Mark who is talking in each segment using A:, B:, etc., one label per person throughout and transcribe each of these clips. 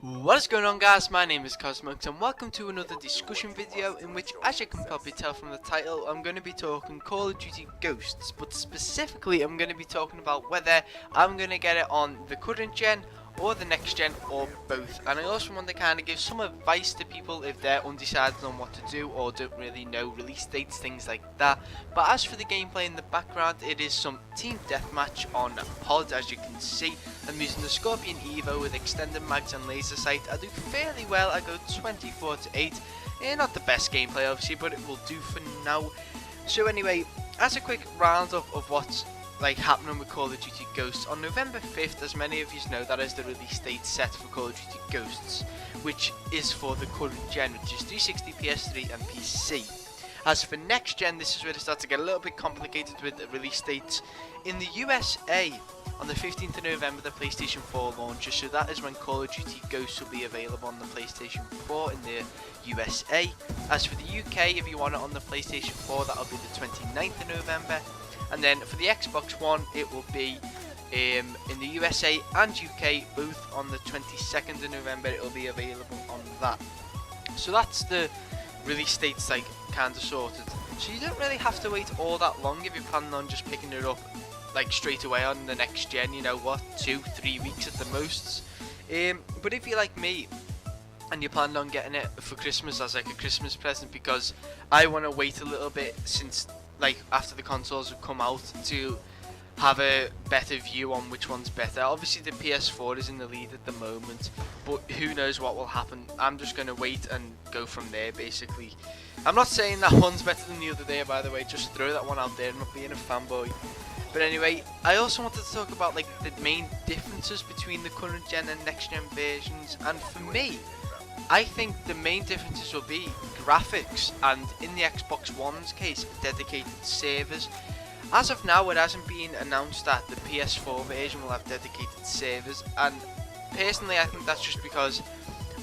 A: What is going on, guys? My name is Cosmokes and welcome to another discussion video in which, as you can probably tell from the title, I'm going to be talking Call of Duty Ghosts, but specifically I'm going to be talking about whether I'm going to get it on the current gen or the next gen or both. And I also want to kind of give some advice to people if they're undecided on what to do or don't really know release dates, things like that. But as for the gameplay in the background, it is some team deathmatch on pod. As you can see, I'm using the Scorpion Evo with extended mags and laser sight. I do fairly well. I go 24 to 8. Not the best gameplay obviously, but it will do for now. So anyway, as a quick roundup of what's happening with Call of Duty Ghosts, on November 5th, as many of you know, that is the release date set for Call of Duty Ghosts, which is for the current gen, which is 360, PS3 and PC. As for next gen, this is where it starts to get a little bit complicated with the release dates. In the USA, on the 15th of November, the PlayStation 4 launches, so that is when Call of Duty Ghosts will be available on the PlayStation 4 in the USA. As for the UK, if you want it on the PlayStation 4, that will be the 29th of November. And then for the Xbox One, it will be in the USA and UK, both on the 22nd of November. It will be available on that. So that's the release dates kind of sorted. So you don't really have to wait all that long if you're planning on just picking it up straight away on the next gen. You know what, 2-3 weeks at the most. But if you're like me and you're planning on getting it for Christmas as a Christmas present, because I want to wait a little bit since after the consoles have come out to have a better view on which one's better. Obviously the PS4 is in the lead at the moment, but who knows what will happen. I'm just going to wait and go from there basically. I'm not saying that one's better than the other day, by the way, just throw that one out there, I'm not being a fanboy. But anyway, I also wanted to talk about the main differences between the current gen and next gen versions, and for me, I think the main differences will be graphics and, in the Xbox One's case, dedicated servers. As of now, it hasn't been announced that the PS4 version will have dedicated servers, and personally I think that's just because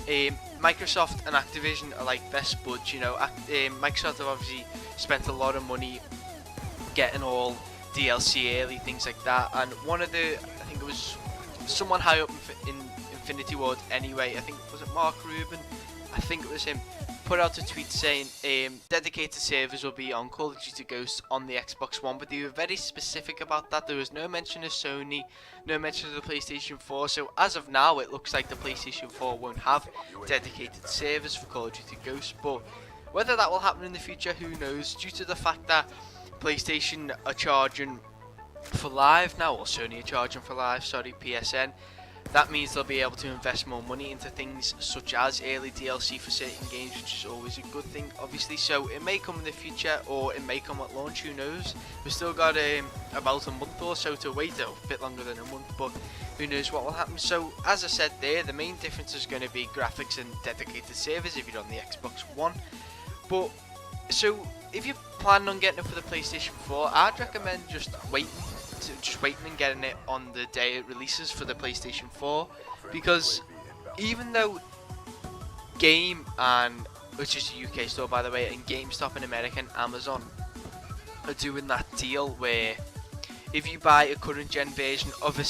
A: Microsoft and Activision are best buds. You know, Microsoft have obviously spent a lot of money getting all DLC early, things like that, and one of the, I think it was someone high up in Infinity Ward anyway, I think, was it Mark Rubin? I think it was him, put out a tweet saying dedicated servers will be on Call of Duty Ghosts on the Xbox One, but they were very specific about that. There was no mention of Sony, no mention of the PlayStation 4, so as of now it looks like the PlayStation 4 won't have dedicated servers for Call of Duty Ghosts, but whether that will happen in the future, who knows, due to the fact that PlayStation are charging for live now, or Sony are charging for live, sorry, PSN. That means they'll be able to invest more money into things such as early DLC for certain games, which is always a good thing, obviously. So it may come in the future, or it may come at launch, who knows. We've still got about a month or so to wait, a bit longer than a month, but who knows what will happen. So as I said there, the main difference is going to be graphics and dedicated servers if you're on the Xbox One. But so if you're planning on getting it for the PlayStation 4, I'd recommend just waiting and getting it on the day it releases for the PlayStation 4, because even though Game, and which is the UK store by the way, and GameStop in America and Amazon are doing that deal where if you buy a current gen version of a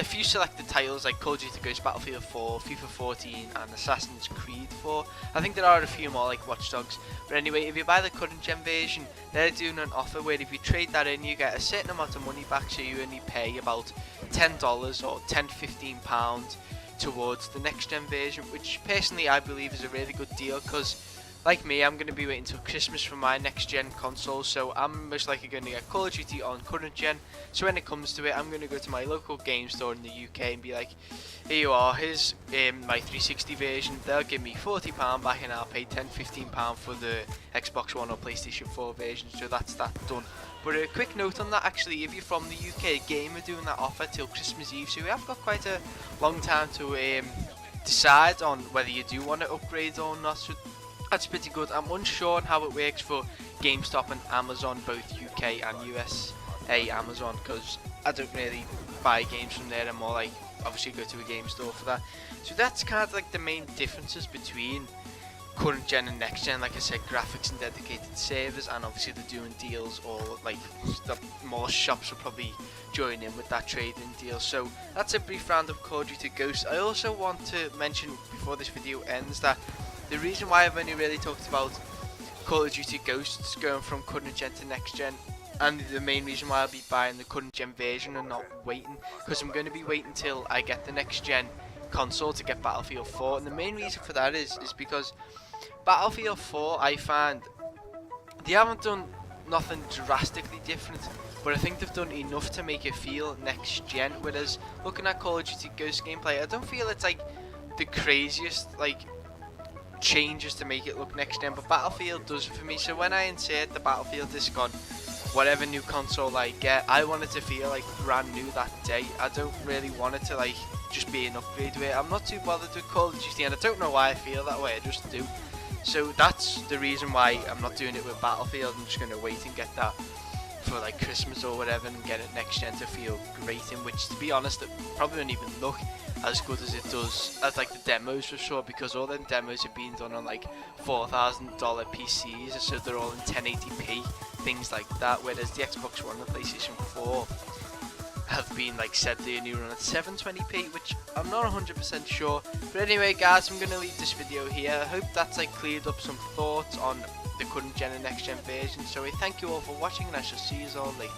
A: few selected titles like Call of Duty Ghosts, Battlefield 4, FIFA 14 and Assassin's Creed 4, I think there are a few more like Watch Dogs, but anyway, if you buy the current gen version, they're doing an offer where if you trade that in, you get a certain amount of money back, so you only pay about $10 or £10-15 towards the next gen version, which personally I believe is a really good deal, because like me, I'm going to be waiting till Christmas for my next gen console, so I'm most likely going to get Call of Duty on current gen. So when it comes to it, I'm going to go to my local game store in the UK and be like, here you are, here's my 360 version. They'll give me £40 back and I'll pay £10-15 for the Xbox One or PlayStation 4 version, so that's that done. But a quick note on that, actually, if you're from the UK, Game are doing that offer till Christmas Eve, so we have got quite a long time to decide on whether you do want to upgrade or not. So that's pretty good. I'm unsure on how it works for GameStop and Amazon, both UK and USA Amazon, because I don't really buy games from there. I'm more obviously go to a game store for that. So that's kind of the main differences between current gen and next gen. Like I said, graphics and dedicated servers, and obviously they're doing deals, or like more shops will probably join in with that trading deal. So that's a brief round of Call of Duty Ghosts. I also want to mention before this video ends that the reason why I've only really talked about Call of Duty Ghosts going from current gen to next gen, and the main reason why I'll be buying the current gen version and not waiting, because I'm going to be waiting till I get the next gen console to get Battlefield 4. And the main reason for that is because Battlefield 4, I find they haven't done nothing drastically different, but I think they've done enough to make it feel next gen. Whereas looking at Call of Duty Ghost gameplay, I don't feel it's like the craziest like changes to make it look next gen, but Battlefield does it for me. So when I insert the Battlefield disc on whatever new console I get, I want it to feel like brand new that day. I don't really want it to like just be an upgrade with it. I'm not too bothered with Call of Duty, and I don't know why I feel that way, I just do. So that's the reason why I'm not doing it with Battlefield. I'm just going to wait and get that for like Christmas or whatever, and get it next gen to feel great, in which, to be honest, it probably won't even look as good as it does as like the demos were sure, because all them demos are being done on like $4,000 PCs, so they're all in 1080p, things like that, whereas the Xbox One and the PlayStation 4 have been like said they only run at 720p, which I'm not 100% sure. But anyway guys, I'm going to leave this video here. I hope that's like cleared up some thoughts on the current gen and next gen version. So I thank you all for watching, and I shall see you all later.